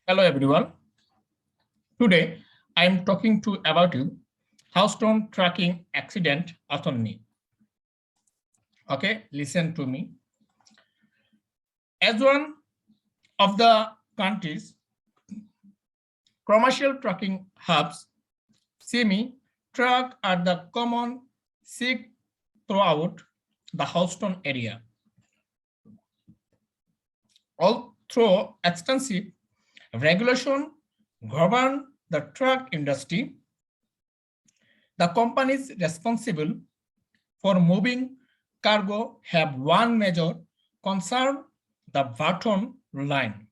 Hello everyone. Today I am talking to about you Houston tracking accident attorney. Okay, listen to me. As one of the country's commercial trucking hubs, semi truck are the common sick throughout the Houston area. Although extensive regulation govern the truck industry, the companies responsible for moving cargo have one major concern: the bottom line.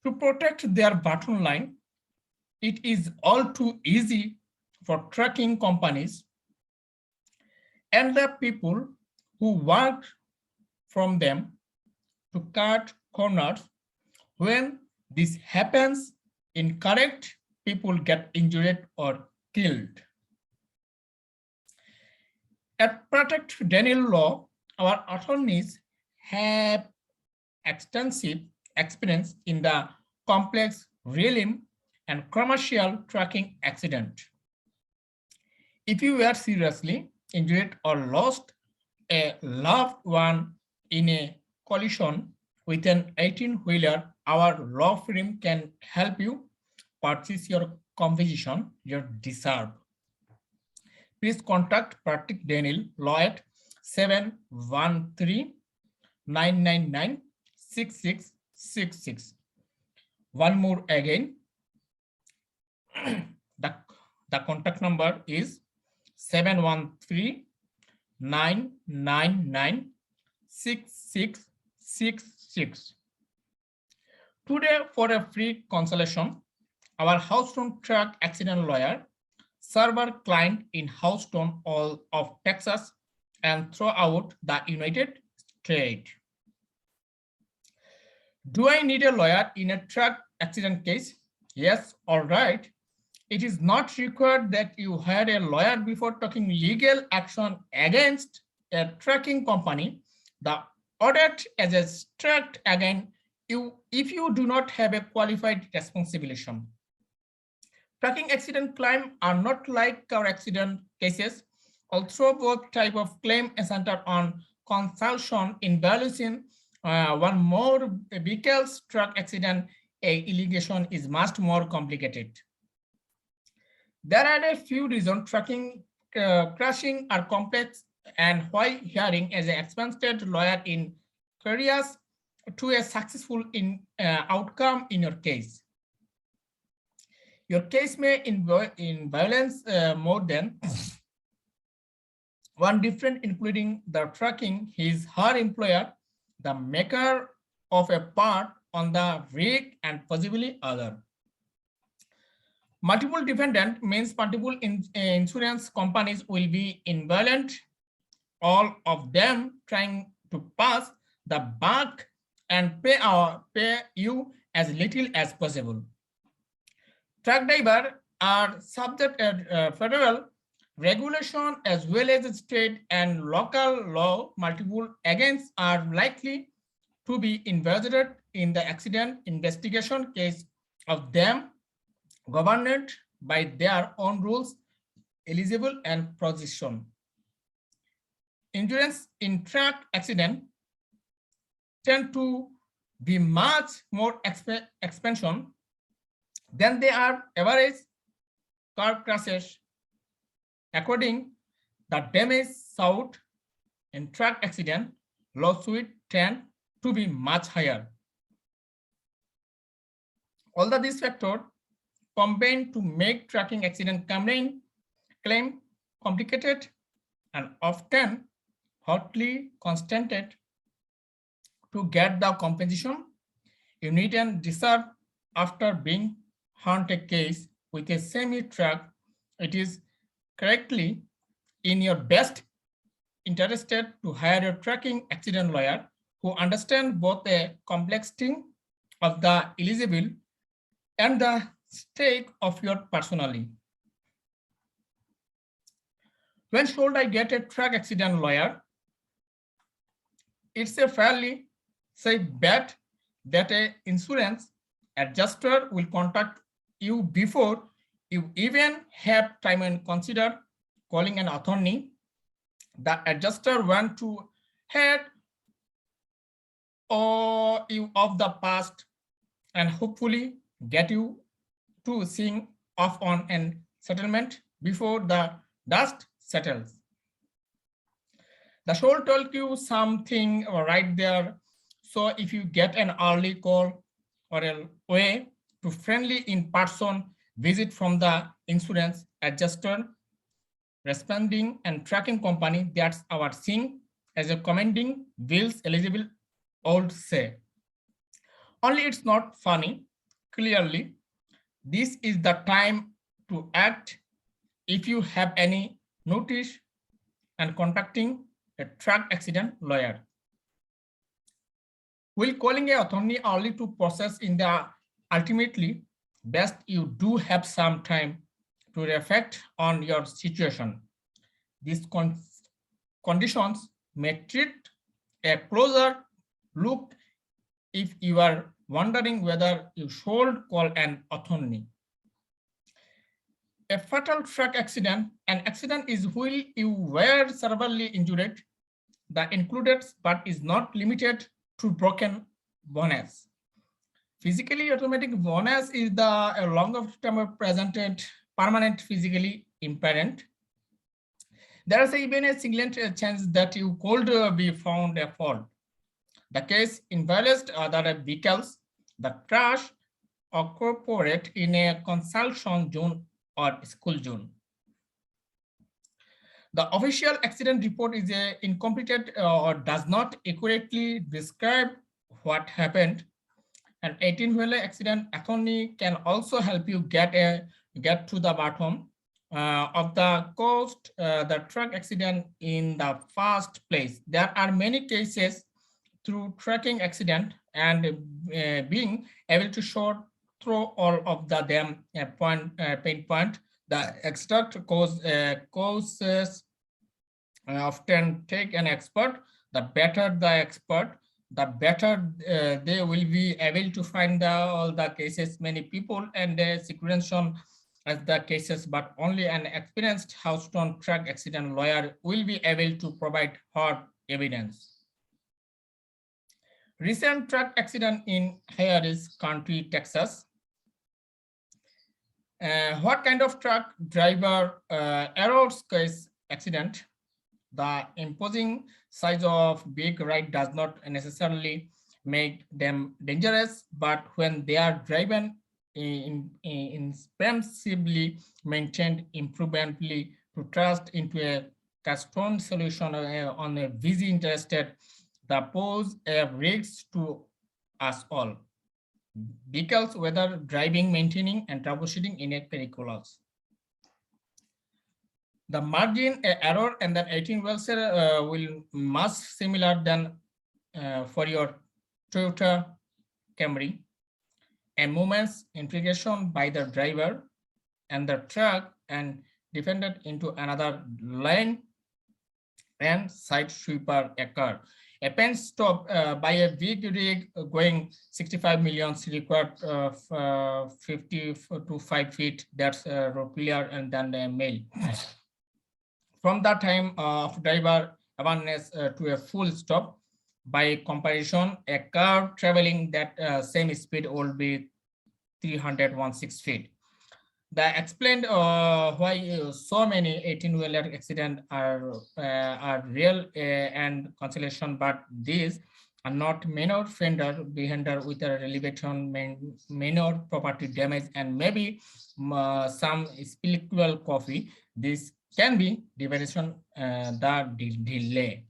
To protect their bottom line, it is all too easy for trucking companies and the people who work from them to cut corners. When this happens, incorrect people get injured or killed. At Protect Daniel Law, our attorneys have extensive experience in the complex realm and commercial trucking accident. If you were seriously injured or lost a loved one in a collision with an 18-wheeler, our law firm can help you purchase your compensation you deserve. Please contact Pratik Daniel Law at 713-999-6666. One more again, the contact number is 713-999-6666. Today, for a free consultation, our Houston truck accident lawyer serve our client in Houston, all of Texas, and throughout the United States. Do I need a lawyer in a truck accident case? Yes, all right. It is not required that you hire a lawyer before taking legal action against a trucking company. The audit is a strict against you if you do not have a qualified responsibility. Trucking accident claims are not like car accident cases. Although both type of claim center on consultation in balancing one more vehicles truck accident allegation is much more complicated. There are a few reasons trucking crashing are complex and why hiring as an experienced lawyer in careers to a successful outcome in your case. Your case may involve violence more than one different, including the trucking, his her employer, the maker of a part on the rig, and possibly other. Multiple defendant means multiple insurance companies will be involved, all of them trying to pass the buck and pay you as little as possible. Truck drivers are subject to federal regulation as well as state and local law. Multiple against are likely to be involved in the accident investigation case of them governed by their own rules, eligible and position. Injuries in truck accident tend to be much more expansion than they are average car crashes. According the damage sought in truck accident, lawsuit tend to be much higher. All of these factors combine to make trucking accident claim complicated and often hotly contested. To get the compensation you need and deserve after being hunt a case with a semi-truck, it is correctly in your best interest to hire a trucking accident lawyer who understands both the complexity of the eligible and the stake of your personally. When should I get a truck accident lawyer? It's a fairly say bet that a insurance adjuster will contact you before you even have time and consider calling an attorney. The adjuster want to head or you of the past and hopefully get you to sing off on an settlement before the dust settles. The soul told you something right there. So if you get an early call or a way to friendly in-person visit from the insurance adjuster, responding and tracking company, that's our thing as a commending bills eligible old say. Only it's not funny. Clearly, this is the time to act. If you have any notice and contacting a truck accident lawyer. Will calling a attorney early to process in the ultimately best you do have some time to reflect on your situation. These conditions may treat a closer look if you are wondering whether you should call an attorney. A fatal truck accident, an accident is when you were severely injured, that included but is not limited to broken bones. Physically automatic bones is the longer term presented permanent physically impairment. There is even a significant chance that you could be found a fault. The case involves other vehicles, the crash occurred in a construction zone or school zone. The official accident report is incomplete or does not accurately describe what happened. An 18-wheeler accident attorney can also help you get to the bottom of the caused the truck accident in the first place. There are many cases through tracking accident and being able to sort through all of the them pain point. The exact causes often take an expert. The better the expert, the better they will be able to find all the cases, many people and sequential as the cases, but only an experienced house-on truck accident lawyer will be able to provide hard evidence. Recent truck accident in Harris County, Texas. What kind of truck driver errors case accident? The imposing size of big ride does not necessarily make them dangerous, but when they are driven inexpensively maintained imprudently to trust into a custom solution on a busy interested, that pose a risk to us all. Vehicles, whether driving, maintaining, and troubleshooting in a periculous. The margin error and the 18 wheels will much similar than for your Toyota Camry. A moment's integration by the driver and the truck and defended into another lane and side sweeper occur. A pen stop by a big rig going 65 million required 50 to 5 feet. That's clear and then the mail. From that time of driver awareness to a full stop, by comparison, a car traveling that same speed will be 316 feet. That explained why so many 18-wheeler accidents are real and consolation, but these are not minor fender behinder with a relevant minor property damage and maybe some spiritual coffee. This can be diversion the delay.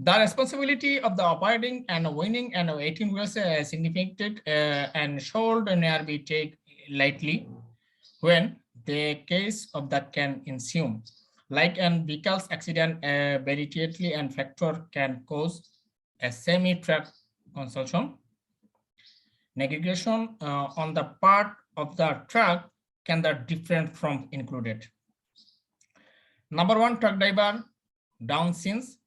The responsibility of the operating and winning and 18 wheels significant and should never be taken lightly when the case of that can ensue. Like an vehicle's accident, variety and factor can cause a semi-truck consumption. Negligence on the part of the truck can be different from included. Number one, truck driver down since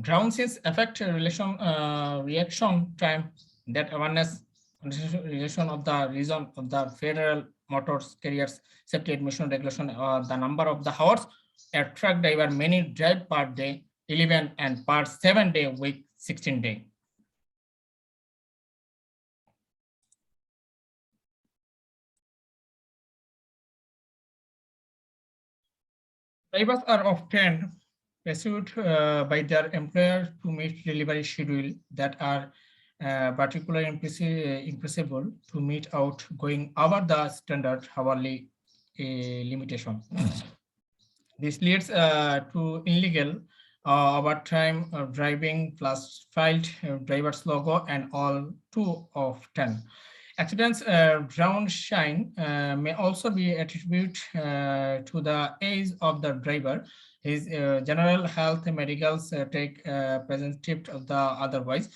Drowsiness affect reaction time, that awareness relation of the reason of the federal motors carriers safety admission regulation, the number of the hours a truck driver many drive per day 11 and per 7 day week 16 day. Drivers are often pursued by their employer to meet delivery schedule that are particularly impossible to meet out going over the standard hourly limitation. This leads to illegal overtime driving plus filed driver's logo and all too often. Accidents ground shine may also be attributed to the age of the driver, his general health medicals take present of the otherwise,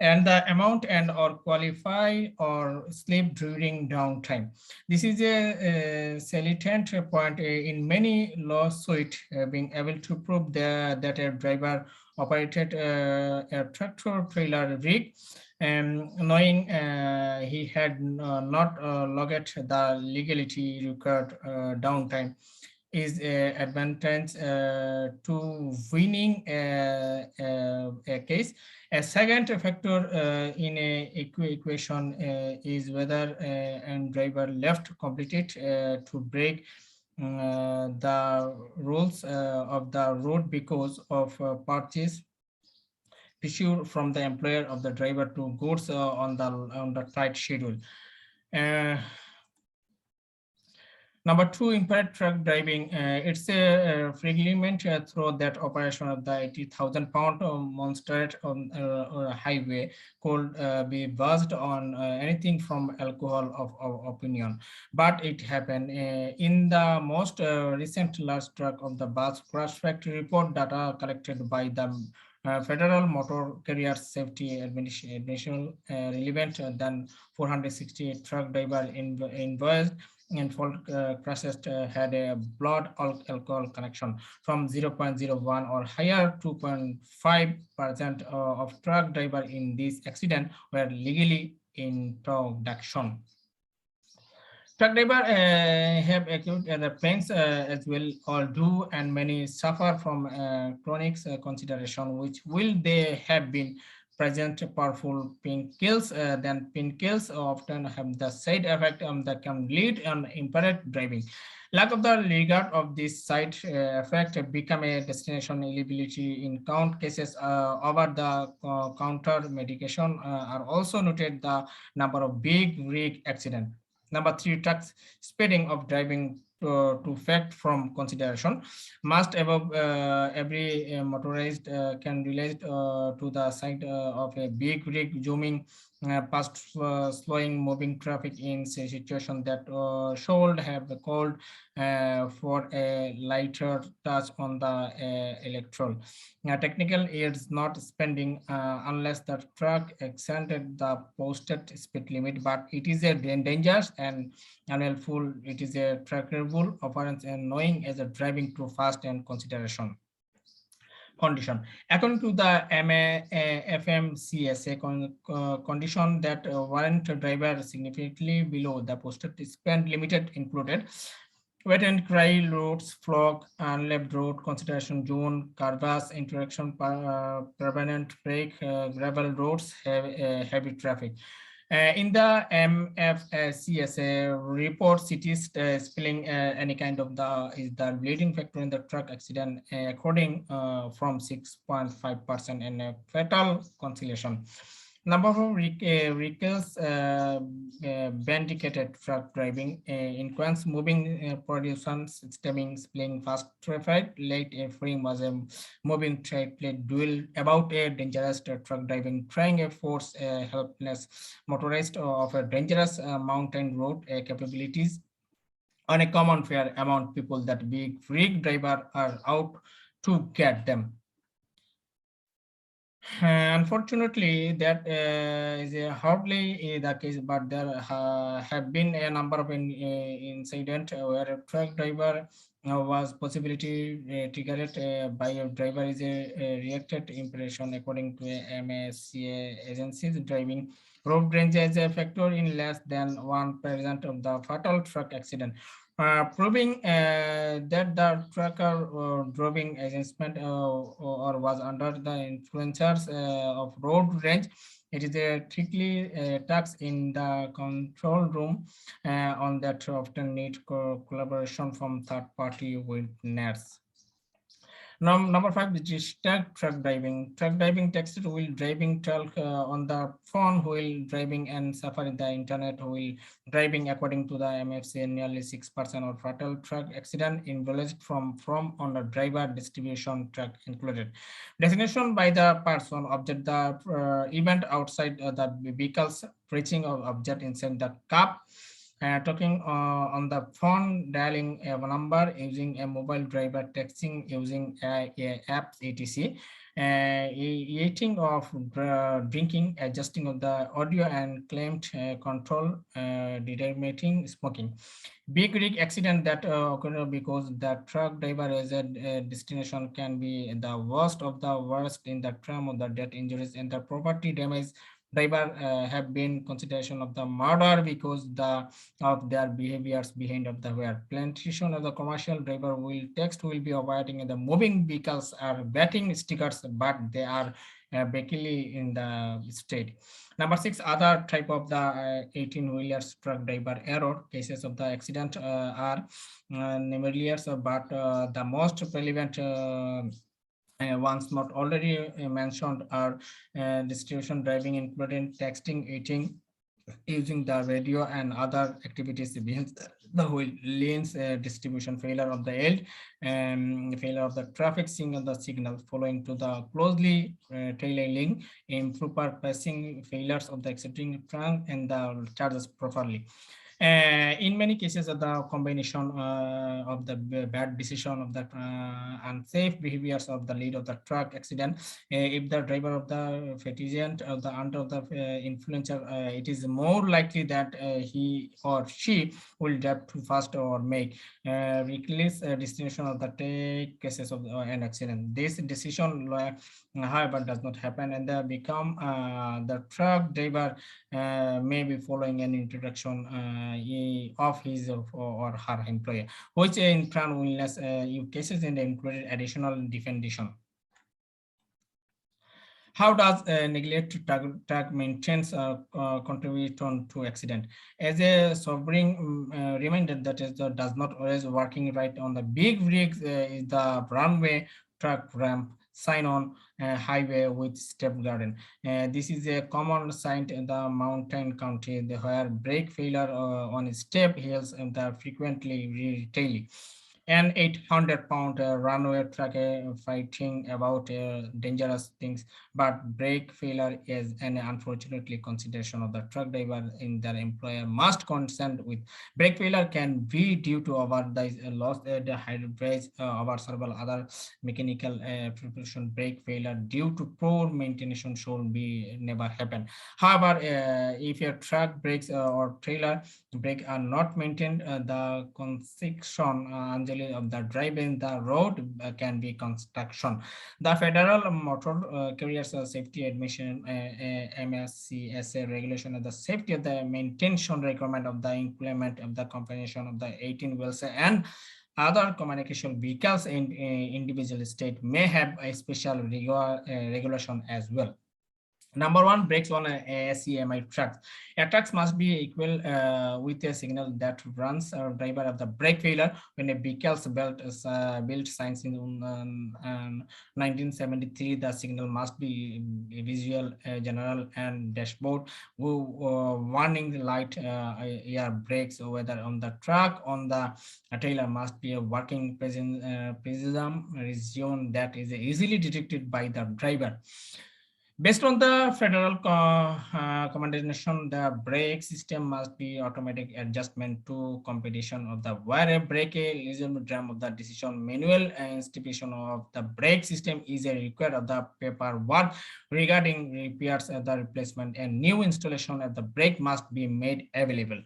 and the amount and or qualify or sleep during downtime. This is a salient point in many lawsuits, being able to prove that a driver operated a tractor trailer rig knowing he had not logged the legality required downtime is a advantage to winning a case. A second factor in a equation is whether a driver left completed to break the rules of the road because of purchase pressure from the employer of the driver to goods on the tight schedule. Uh, Number two, impaired truck driving. It's a fragment through that operation of the 80,000 pound monster on a highway could be buzzed on anything from alcohol of opinion. But it happened in the most recent large truck of the bus crash factory report data collected by the Federal Motor Carrier Safety Administration relevant than 468 truck driver invoiced and fault crashes had a blood alcohol connection from 0.01 or higher. 2.5% of truck driver in this accident were legally in production. Truck driver have acute pains as well all do, and many suffer from chronic consideration, which will they have been present powerful painkillers. Then painkillers often have the side effect that can lead on impaired driving. Lack of the regard of this side effect become a destination eligibility in count cases over the counter medication are also noted the number of big rig accident. Number three, tax speeding of driving to fact from consideration. Must above every motorized can relate to the side of a big rig zooming past slowing moving traffic in a situation that should have called for a lighter touch on the electoral. Technical is not spending unless the truck exceeded the posted speed limit, but it is a dangerous and unhelpful. It is a trackable occurrence and knowing as a driving too fast and consideration. Condition. According to the FMCSA condition that warrant driver significantly below the posted speed limited included wet and dry roads, fog, unlabed road, consideration zone, curves, interaction, permanent break, gravel roads, heavy traffic. In the MFCSA report, cities spilling any kind of is the leading factor in the truck accident, according from 6.5% and a fatal conciliation. Number of vehicles bandicated truck driving, influence moving productions, stemming, spilling fast traffic, late frame was a moving trade plate duel about a dangerous truck driving, trying a force helpless motorist of a dangerous mountain road capabilities on a common fare amount people that big freak driver are out to get them. Unfortunately, that is hardly the case, but there have been a number of incidents where a truck driver was possibility triggered by a driver is a reacted impression according to MSCA agencies. Driving road range as a factor in less than 1% of the fatal truck accident, proving that the trucker driving adjustment or was under the influencers of road range. It is a tricky task in the control room on that often need collaboration from third-party witness. Number five is distract truck driving. Truck driving texted while driving, truck on the phone while driving, and suffering the internet while driving. According to the MFC, nearly 6% of fatal truck accident involved from on the driver distribution truck included. Destination by the person object the event outside the vehicles, reaching of object inside the cup, talking on the phone, dialing a number, using a mobile driver, texting using a app, etc. Eating of drinking, adjusting of the audio and claimed control, determining smoking. Big rig accident that occur because the truck driver as a destination can be the worst of the worst in the term of the death injuries and the property damage. Driver have been consideration of the murder because of their behaviors behind of the where plantation of the commercial driver will text will be avoiding the moving vehicles are batting stickers, but they are basically in the state. Number six, other type of the 18-wheelers truck driver error cases of the accident are numerous, but the most relevant ones not already mentioned are distribution driving, including texting, eating, using the radio and other activities behind the wheel, lanes, distribution, failure of the yield, failure of the traffic signal, the signal following to the closely trailing, improper passing, failures of the exiting trunk and the charges properly. In many cases, of the combination of the bad decision of the unsafe behaviors of the lead of the truck accident, if the driver of the pedestrian of the under the influencer, it is more likely that he or she will drive too fast or make reckless destination of the take cases of an accident. This decision, however, does not happen, and they become the truck driver may be following an introduction of his or her employer, which in turn will less cases and included additional definition. How does neglect track maintenance contribute to accident? As a sobering reminder that is does not always working right on the big rigs is the runway, truck ramp, sign on highway with step garden. This is a common sight in the mountain country where brake failure on step hills and the frequently retailing. An 800-pound runway truck fighting about dangerous things, but brake failure is an unfortunately consideration of the truck driver in their employer must consent with. Brake failure can be due to over the loss the hydraulics over several other mechanical preparation. Brake failure due to poor maintenance should be never happen. However, if your truck brakes or trailer brake are not maintained, the construction of the drive in the road can be construction. The Federal Motor Carriers Safety Admission MSCSA regulation of the safety of the maintenance requirement of the implement of the combination of the 18 wheels and other communication vehicles in individual state may have a special regulation as well. Number one, brakes on a ASEMI trucks. A trucks must be equal with a signal that runs a driver of the brake failure when a vehicle's built signs in 1973. The signal must be visual, general, and dashboard. Warning light, air brakes, whether on the truck on the trailer must be a working prism region that is easily detected by the driver. Based on the federal commandation, the brake system must be automatic adjustment to competition of the wire brake listen drum of the decision manual institution of the brake system is a required of the paperwork regarding repairs of the replacement and new installation of the brake must be made available.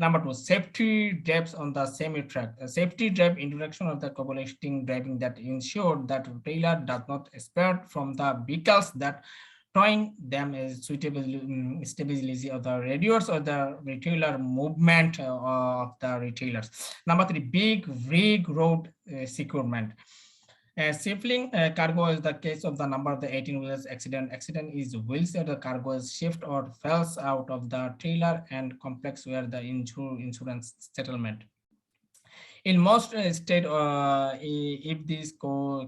Number two, safety drives on the semi-track. A safety drive introduction of the cooperating driving that ensure that trailer does not expert from the vehicles that towing them is suitable stability of the radius or the retailer movement of the retailers. Number three, big rig road securement. Safely cargo is the case of the number of the 18 wheels accident. Accident is wheels or the cargo is shift or falls out of the trailer and complex where the insurance settlement. In most state, if this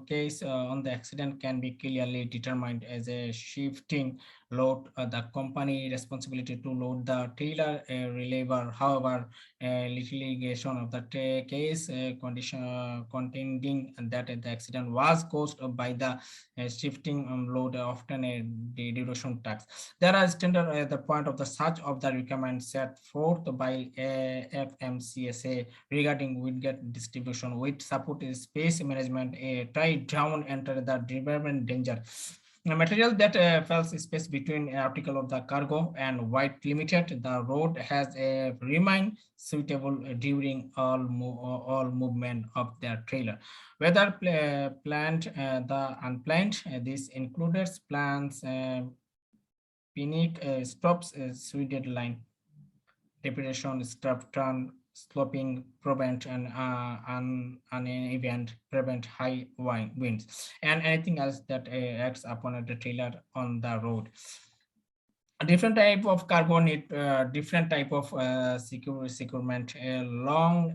case on the accident can be clearly determined as a shifting load, the company responsibility to load the trailer reliever. However, litigation of the case condition contending that the accident was caused by the shifting load, often a deduction tax. There are standard at the point of the such of the requirement set forth by FMCSA regarding widget distribution, which support is space management, a tie down enter the development danger. The material that falls space between article of the cargo and white limited, the road has a remain suitable during all movement of the trailer. Whether planned the unplanned, this includes plans, panic stops, suited line depression, stuff turn, sloping, prevent and uneven, prevent high winds, and anything else that acts upon the trailer on the road. A different type of cargo need different type of securement. A long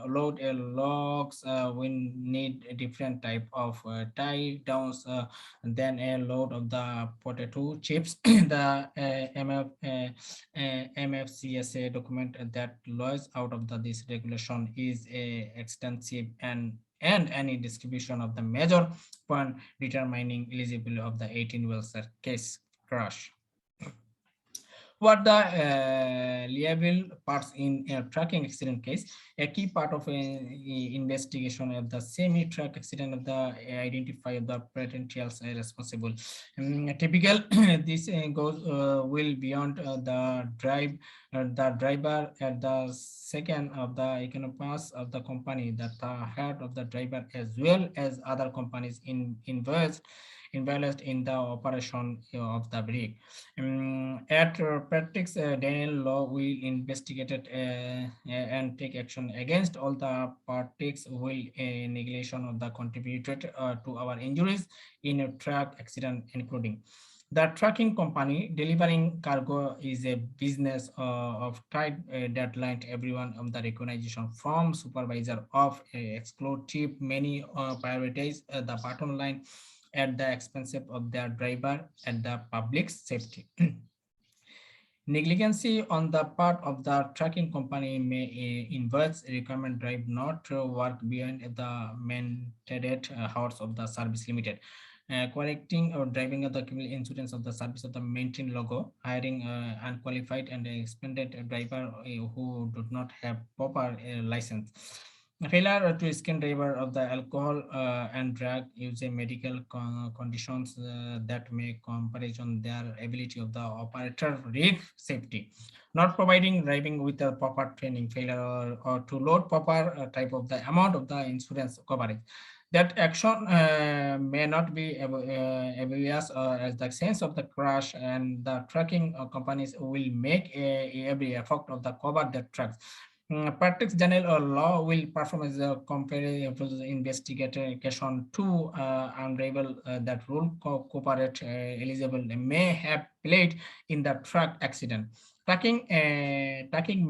load logs will need a different type of tie downs than a load of the potato chips. The MFCSA document that laws out of this regulation is extensive and any distribution of the major point determining eligibility of the 18 wheels case crash. What the liable parts in a trucking accident case? A key part of an investigation of the semi-truck accident of the identify the potentials responsible. Typical, this goes will beyond the driver at the second of the economics of the company, that the head of the driver as well as other companies involved in the operation of the brake. At practice, Daniel Law will investigate it and take action against all the parties will negation of the contributed to our injuries in a truck accident, including the trucking company delivering cargo is a business of tight deadline. Everyone of the recognition from supervisor of exclusive many prioritize the bottom line at the expense of their driver and the public's safety. Negligence on the part of the trucking company may inverse requirement drive not to work beyond the mandated hours of the service limited. Correcting or driving of the insurance of the service of the maintain logo, hiring unqualified and expended driver who do not have proper license. Failure to skin driver of the alcohol and drug use medical conditions that may comparison their ability of the operator rig safety. Not providing driving with the proper training, failure or to load proper type of the amount of the insurance coverage. That action may not be obvious as the sense of the crash, and the trucking companies will make every effort of the cover the trucks. Practice general or law will perform as a comparable investigation to unravel that rule cooperate eligible may have played in the truck accident. Tracking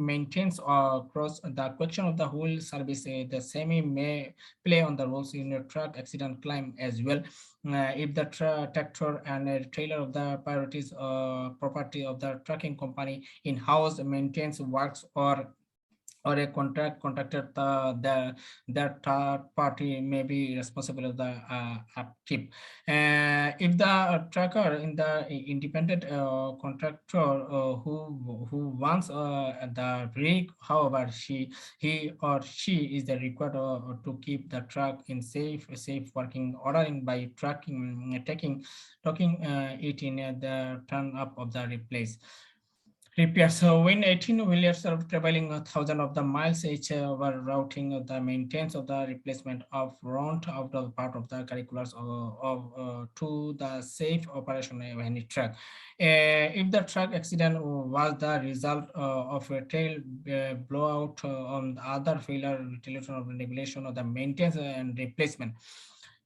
maintains across the question of the whole service. The same may play on the roles in a truck accident claim as well. If the tractor and a trailer of the priorities property of the trucking company in-house maintains works or a contractor, the third party may be responsible of the upkeep. If the tracker in the independent contractor who wants the brake, however, he or she is the required to keep the truck in safe working ordering by taking it in the turn up of the replace. Repair. So when 18 wheelers are traveling a thousand of the miles each over routing of the maintenance of the replacement of runt out of part of the curriculars to the safe operation of any truck. If the truck accident was the result of a tail blowout on the other failure, retaliation of the regulation of the maintenance and replacement,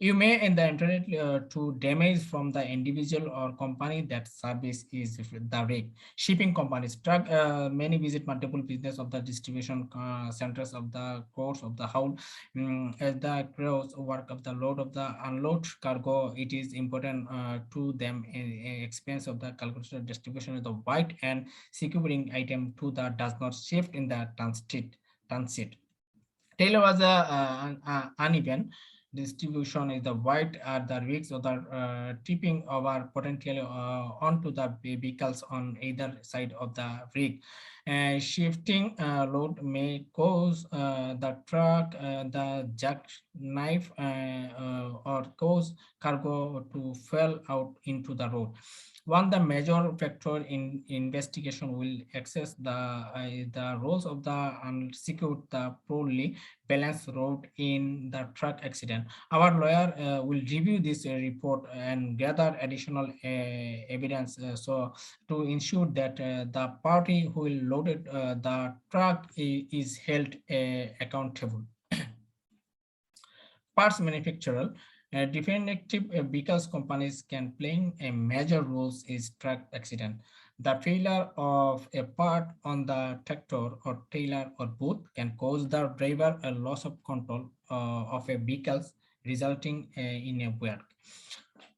you may in the internet to damage from the individual or company that service is the rig. Shipping companies truck many visit multiple business of the distribution centers of the course of the whole as the cross work of the load of the unload cargo. It is important to them in expense of the calculation distribution of the white and securing item to the does not shift in the transit. Taylor was a uneven distribution is the white at the risks of the tipping over potentially onto the vehicles on either side of the rig. Shifting load may cause the truck, the jackknife, or cause cargo to fall out into the road. One the major factor in investigation will access the roles of the unsecured the poorly balanced road in the truck accident. Our lawyer will review this report and gather additional evidence so to ensure that the party who will loaded the truck is held accountable. Parts manufacturer, definitive vehicles companies can play a major role in truck accident. The failure of a part on the tractor or trailer or both can cause the driver a loss of control of a vehicle, resulting in a work.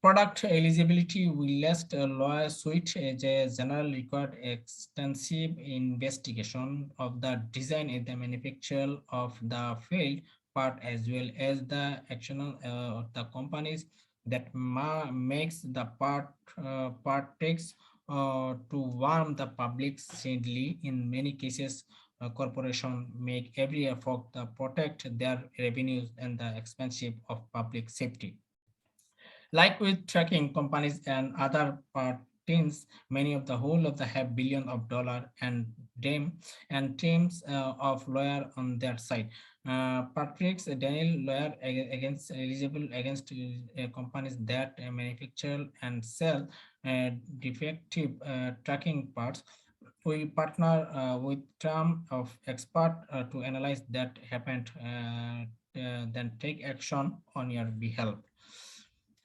Product eligibility will last a lawyer suite as a general required extensive investigation of the design and the manufacture of the field part as well as the action of the companies that makes the part takes to warm the public sadly in many cases corporation make every effort to protect their revenues and the expensive of public safety. Like with trucking companies and other teams, many of the whole of the have billion of dollar and them and teams of lawyer on their side. Patrick's Daniel lawyer against eligible against companies that manufacture and sell defective tracking parts. We partner with term of expert to analyze that happened, then take action on your behalf.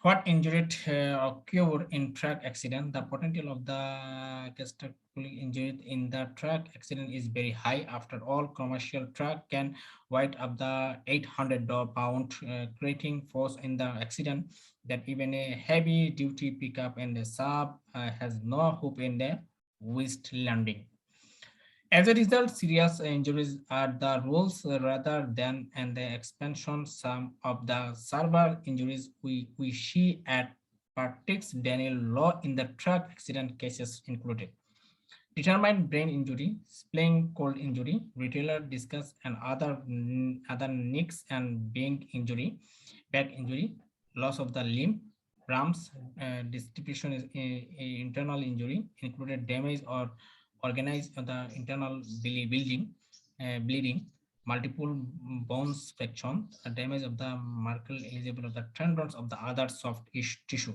What injury occurred in truck accident? The potential of the catastrophic injury in the truck accident is very high. After all, commercial truck can weight up the 800-pound creating force in the accident that even a heavy duty pickup and the sub has no hope in the west landing. As a result, serious injuries are the rules rather than and the expansion some of the server injuries we see at Patrick's Daniel Law in the truck accident cases included. Determined brain injury, spleen cold injury, retailer discuss and other nicks and being injury, back injury, loss of the limb, rams, distribution is internal injury, included damage or organized the internal bleeding, multiple bones fraction, damage of the Merkel eligible of the tendons of the other soft tissue.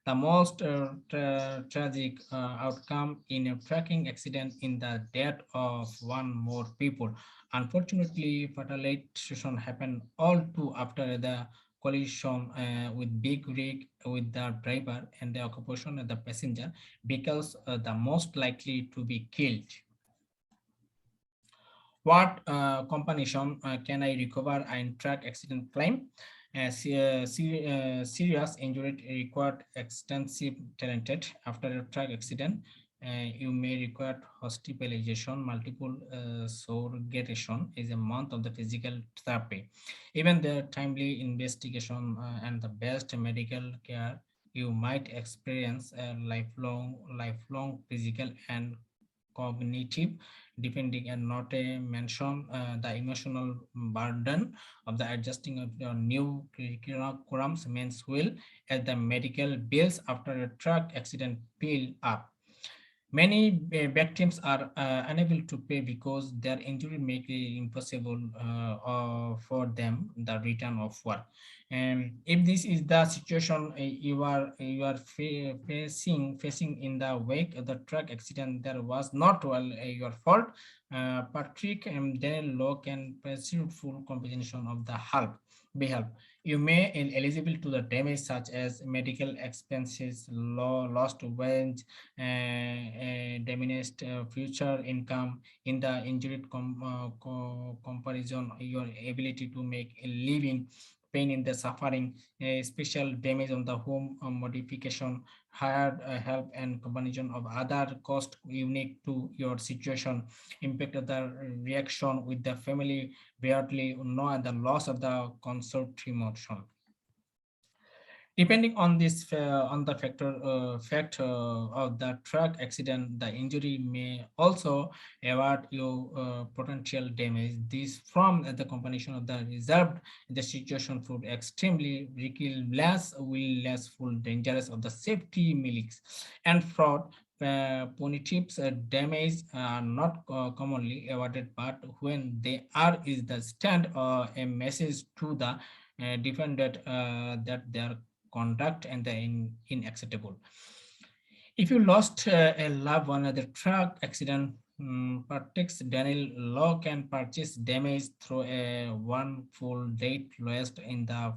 The most tragic outcome in a trucking accident in the death of one more people. Unfortunately, fatality happened all too after the collision with big rig with the driver and the occupation of the passenger because the most likely to be killed. What compensation can I recover in truck accident claim? Serious injury required extensive talented after a truck accident. You may require hospitalization, multiple surrogation is a month of the physical therapy. Even the timely investigation and the best medical care, you might experience a lifelong physical and cognitive depending and not a mention the emotional burden of the adjusting of your new curriculums means will as the medical bills after a truck accident pile up. Many victims are unable to pay because their injury make it impossible for them the return of work. And if this is the situation you are facing in the wake of the truck accident, there was not well your fault. Patrick and Daniel Law can pursue full compensation of the help. You may eligible to the damage such as medical expenses, lost wage, diminished future income in the injured comparison, your ability to make a living, pain in the suffering, special damage on the home modification, hired help and combination of other cost unique to your situation, impact of the reaction with the family, barely no, and the loss of the consortium. Depending on this on the fact of the truck accident, the injury may also award you potential damage. This from the combination of the reserved the situation for extremely risky, less will less full dangerous of the safety mix and fraud. Punitive damage are not commonly awarded, but when they are, is the stand a message to the defendant that they are conduct and the inacceptable. If you lost a loved one at the truck accident, protects Daniel Law can purchase damage through a one full date lost in the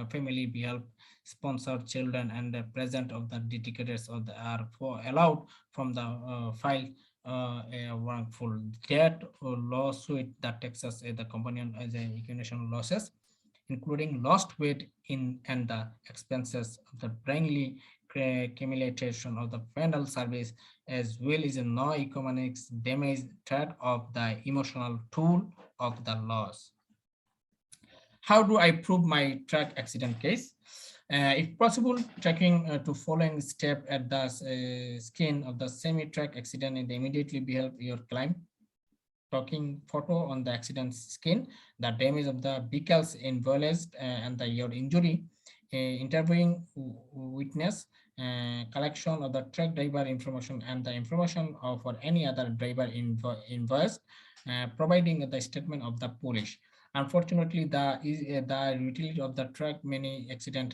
family behalf sponsored children and the present of the dedicators of the are for allowed from the file a wrongful death or lawsuit that Texas the companion as a accumulation losses including lost weight in and the expenses of the brainly accumulation of the penal service, as well as a no-economics damage threat of the emotional toll of the loss. How do I prove my truck accident case? If possible, tracking to following step at the skin of the semi-truck accident and immediately be help your claim. Talking photo on the accident skin, the damage of the vehicles involved and your injury, interviewing witness, collection of the truck driver information and the information of for any other driver invoice, providing the statement of the police. Unfortunately, the utility of the truck, many accident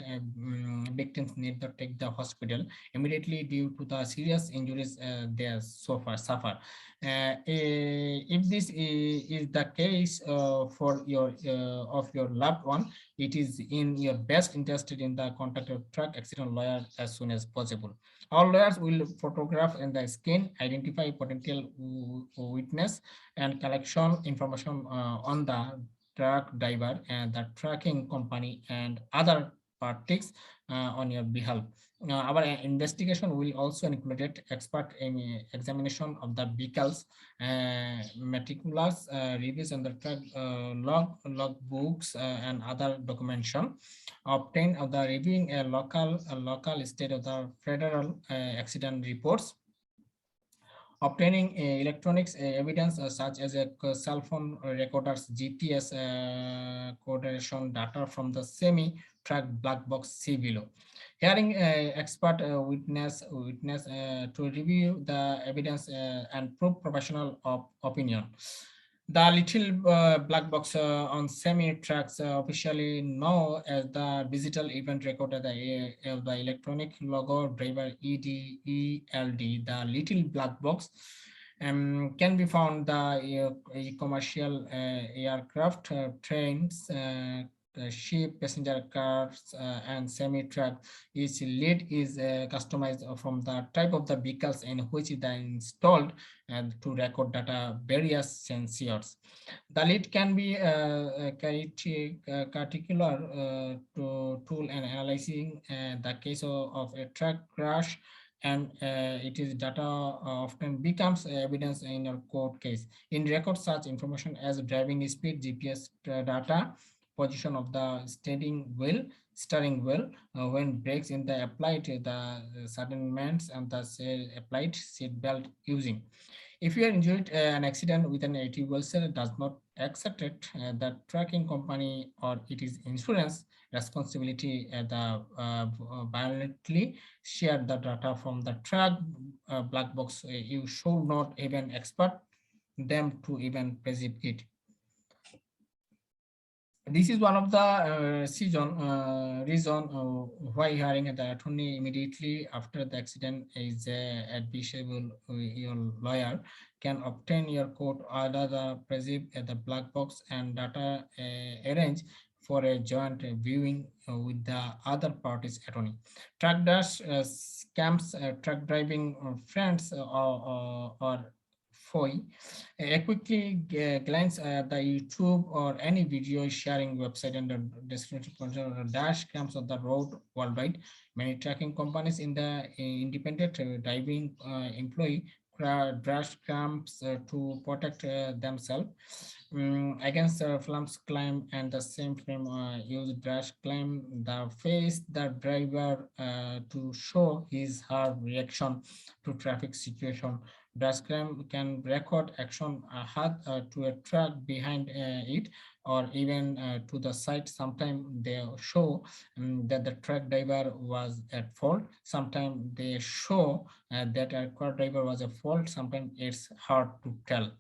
victims need to take the hospital immediately due to the serious injuries they so far suffer. If this is the case for your of your loved one, it is in your best interest in the contact of truck accident lawyer as soon as possible. All lawyers will photograph in the skin, identify potential witness, and collection information on the truck driver and the trucking company and other parties on your behalf. Our investigation will also include expert examination of the vehicles, meticulous reviews on the truck log books and other documentation obtained of the reviewing a local state of the federal accident reports, obtaining electronics evidence such as a cell phone recorders, GPS coordination data from the semi-truck black box see below. Hearing expert witness to review the evidence and prove professional opinion. The little black box on semi-trucks, officially known as the digital event recorder, the electronic logo driver EDELD, the little black box can be found the commercial aircraft, trains, ship, passenger cars, and semi-truck. Each lead is customized from the type of the vehicles in which it is installed and to record data various sensors. The lead can be a particular tool and analyzing the case of a truck crash, and it is data often becomes evidence in a court case. In record such information as driving speed, GPS data, position of the steering wheel, when brakes in the applied the sudden ments and the applied seat belt using. If you are injured an accident with an AT does not accept it, the tracking company or it is insurance responsibility the violently share the data from the track black box. You should not even expect them to even perceive it. This is one of the reason why hiring the attorney immediately after the accident is advisable. Your lawyer can obtain your court order, the preserve the black box and data arrange for a joint viewing with the other party's attorney. Truck dash scams, truck driving friends or FOI. I quickly glance at the YouTube or any video sharing website and the description content or dash cams on the road worldwide. Many tracking companies in the independent driving employee dash cams to protect themselves against flames climb and the same frame use dash climb the face the driver to show his her reaction to traffic situation. Dashcam can record action had to a truck behind it or even to the side. Sometimes they show that the truck driver was at fault. Sometimes they show that a car driver was at fault. Sometimes it's hard to tell.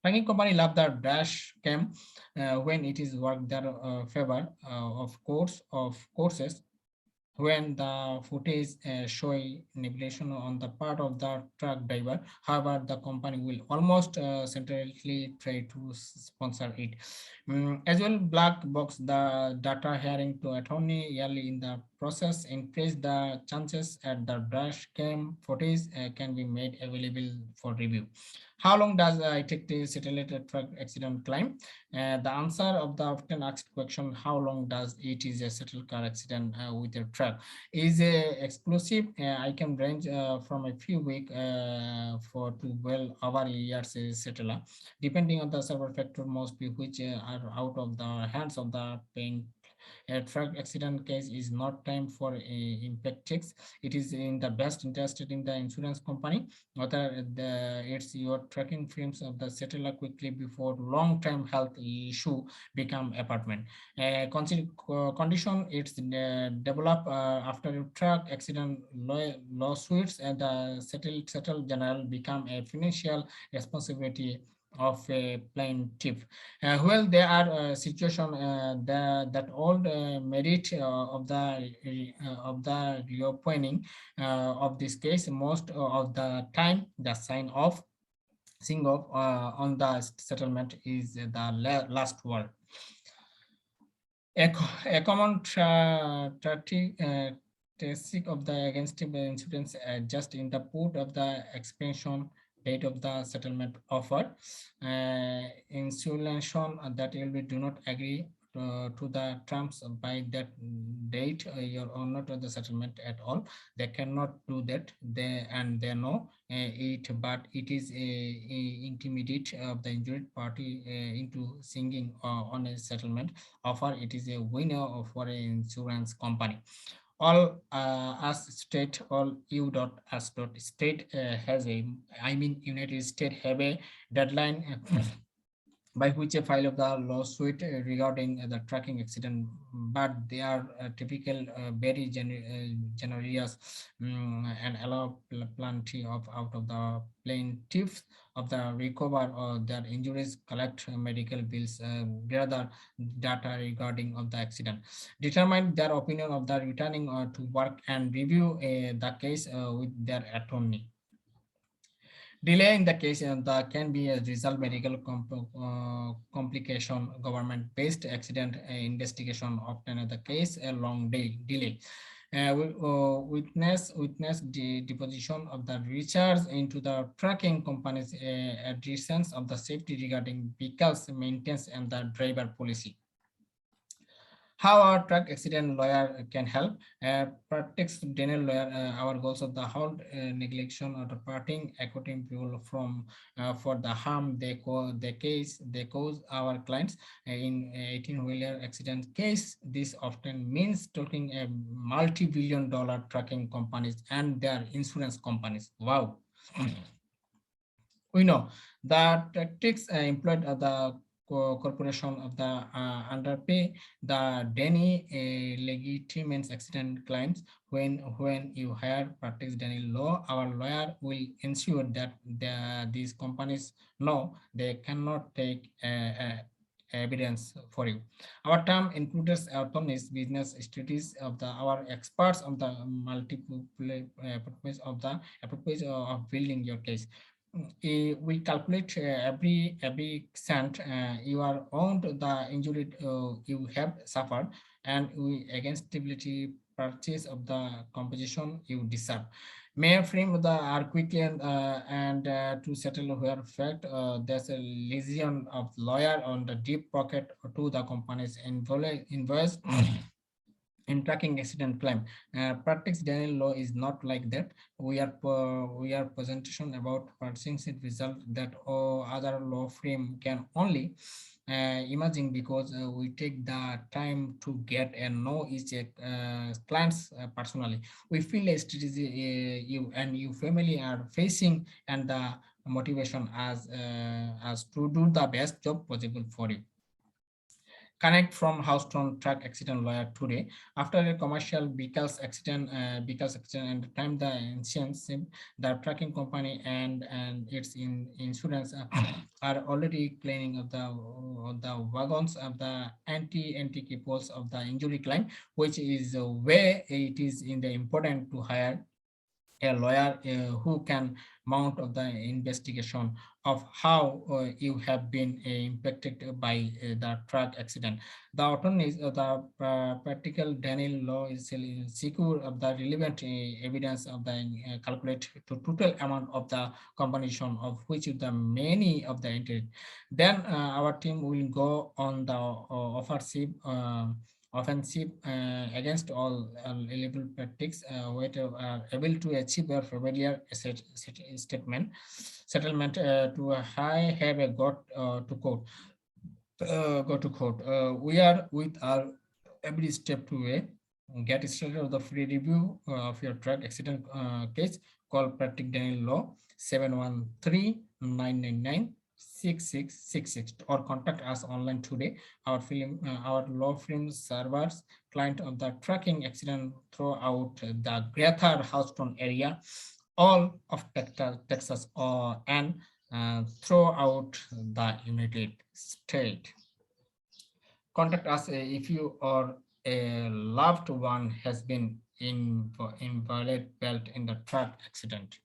Banking company love the dash cam when it is work their favor of courses when the footage showing manipulation on the part of the truck driver. However, the company will almost centrally try to sponsor it. As well, black box the data hearing to attorney early in the process increase the chances at the dash cam footage can be made available for review. How long does it take to settle a truck accident claim? The answer of the often asked question, how long does it is a settled car accident with a truck, is exclusive. I can range from a few weeks for to well over years settler, depending on the several factor most be which are out of the hands of the paying. A truck accident case is not time for impact checks. It is in the best interest in the insurance company. Whether it's your tracking frames of the settler quickly before long-term health issue become apartment. Condition it's develop after a truck accident lawsuits and the settled general become a financial responsibility of a plaintiff. Well, there are situation that all merit of the reopening of this case. Most of the time, the sign off on the settlement is the last word. A common tactic of the against insurance just in the put of the expansion date of the settlement offer. Insulation that will do not agree to the terms by that date, you're not on the settlement at all. They cannot do that. They know it, but it is a intimidate of the injured party into singing on a settlement offer. It is a winner for an insurance company. All as state, all u dot as dot state has a, I mean United States have a deadline by which a file of the lawsuit regarding the tracking accident, but they are typical very generous and allow plenty of out of the plaintiffs of the recover or their injuries, collect medical bills, gather data regarding of the accident, determine their opinion of the returning to work and review the case with their attorney. Delay in the case can be a result medical complication, government-based accident investigation, often the case a long delay. Witness the deposition of the research into the tracking company's adherence of the safety regarding vehicles maintenance and the driver policy. How our truck accident lawyer can help protects Daniel lawyer our goals of the whole neglection or departing equity people from for the harm they cause our clients in 18-wheeler accident case. This often means talking a multi-billion-dollar trucking companies and their insurance companies. Wow. We know the tactics employed at the corporation of the underpay the Denny legitimate accident claims. When you hire practice Denny law, our lawyer will ensure that these companies know they cannot take evidence for you. Our term includes attorneys, business strategies of the our experts of the multiple purpose of the purpose of building your case. We calculate every cent you are owned the injury you have suffered, and we against stability purchase of the composition you deserve. May frame the are quickly and to settle where fact there's a legion of lawyer on the deep pocket to the company's invoice in tracking accident claim. Practice Daniel law is not like that. We are presentation about purchasing result that other law frame can only imagine, because we take the time to get and know each clients personally. We feel a strategy you and your family are facing, and the motivation as to do the best job possible for you. Connect from Houston truck accident lawyer today. After a commercial vehicles accident, and the time the insurance, the trucking company and its insurance are already claiming of the wagons of the anti poles of the injury claim, which is where it is in the important to hire a lawyer who can mount of the investigation of how you have been impacted by the truck accident. The attorneys of the practical Daniel law is secure of the relevant evidence of the calculate to total amount of the combination of which the many of the entity. Then our team will go on the offensive. Offensive against all illegal practices, able to achieve a familiar statement settlement to a high have a got to court go to court. We are with our every step to a get started of the free review of your truck accident case. Call Practic Daniel Law 713-999-6666 or contact us online today. Our law firm servers client of the trucking accident throughout the Greater Houston area, all of Texas, and throughout the United States. Contact us if you or a loved one has been invalid belt in the truck accident.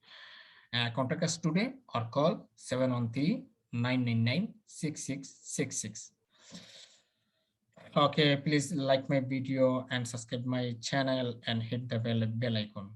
Contact us today or call 713-999-6666. Okay, please like my video and subscribe my channel and hit the bell icon.